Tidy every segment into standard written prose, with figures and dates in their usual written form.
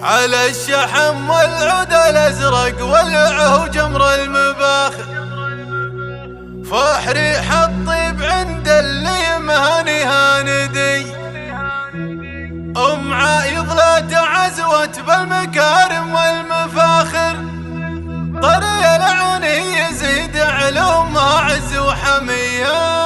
على الشحم والعود الازرق والعه جمر المباخر، فاح ريح الطيب عند اللي مهاني هاندي، ام عايض لا تعزوت بالمكارم والمفاخر، طري العون يزيد علومها عز وحميه.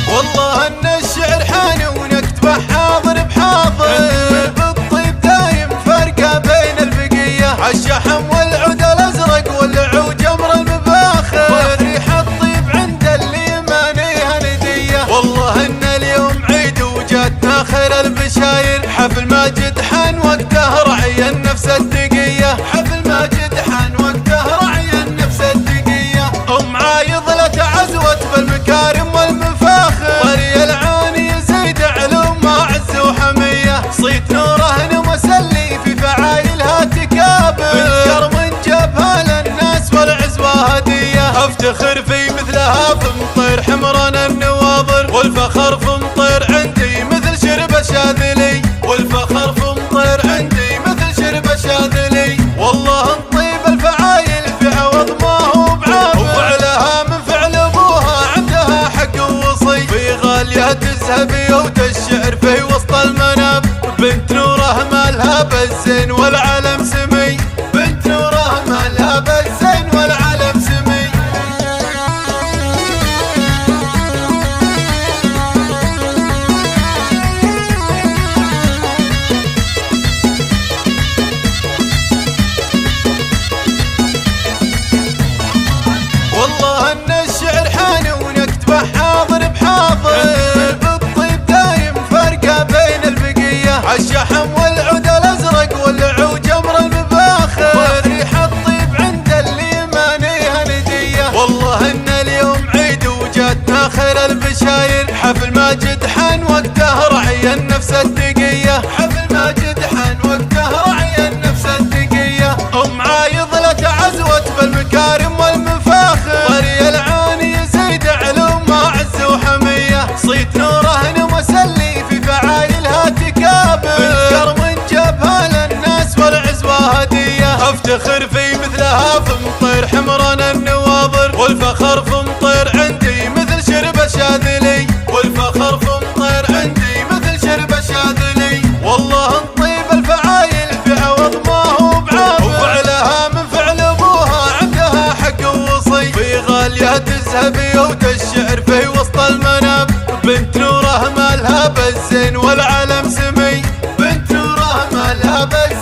والله ان الشعر حاني ونكتبه حاضر بحاضر، بالطيب دايم فرقه بين البقيه، عالشحم والعود الازرق والعو جمر المباخر، ريح الطيب عند اللي مانيها نديه. والله ان اليوم عيد وجاتنا خير البشاير، حفل ماجد حان وقته رعي النفس الدقيه، حفل ماجد حان وقته رعي النفس الدقيه، ام عايض لا تعزوت بالمكارم والمفاخر، طري العون يزيد علومها عز وحميه، صيت نوره مسلي في فعايلها تكابر، بنكر من جبها للناس والعزوه هديه، افتخر في مثلها في مطير حمران النواظر، والفخر في مطير عندي مثل شرب شاذلي، والفخر في مطير عندي مثل شرب شاذلي. والله طيب الفعايل في عوض ما هو بعابر، وفعلها من فعل ابوها عندها حق ووصي، في غاليه تزهبي وتشعر في وسط المناب، بنت نوره مالها بالزين والعلم سمي، بنت نوره مالها بالزين والعلم سمي. والله ان الشعر حاني ونكتبه حاضر بحاضر، بالطيب دايم فرقه بين البقيه، عالشحم والعود الازرق والعو جمر المباخر، ريح الطيب عند اللي مانيها نديه. والله ان اليوم عيد وجاتنا خير البشاير، حفل ماجد حان وقته رعي النفس الدقيه، حفل ماجد حان وقته رعي النفس الدقيه، ام عايض لا تعزوت بالمكارم والمفاخر، طري العون يزيد علومها عز وحميه، صيت نوره مسلي في فعايلها تكابر، بنكر من جبها للناس والعزوه هديه، افتخر في مثلها في مطير حمران النواظر، والفخر في مطير عندي مثل شرب شاذلي، والفخر في مطير عندي مثل شرب شاذلي. والله طيب الفعايل في عوض ما هو بعابر، وفعلها من فعل ابوها عندها حق ووصي، في غاليه تزهبي وتشعر في وسط المناب، بنت نوره مالها بالزين والعلم سمي، بنت نوره مالها بالزين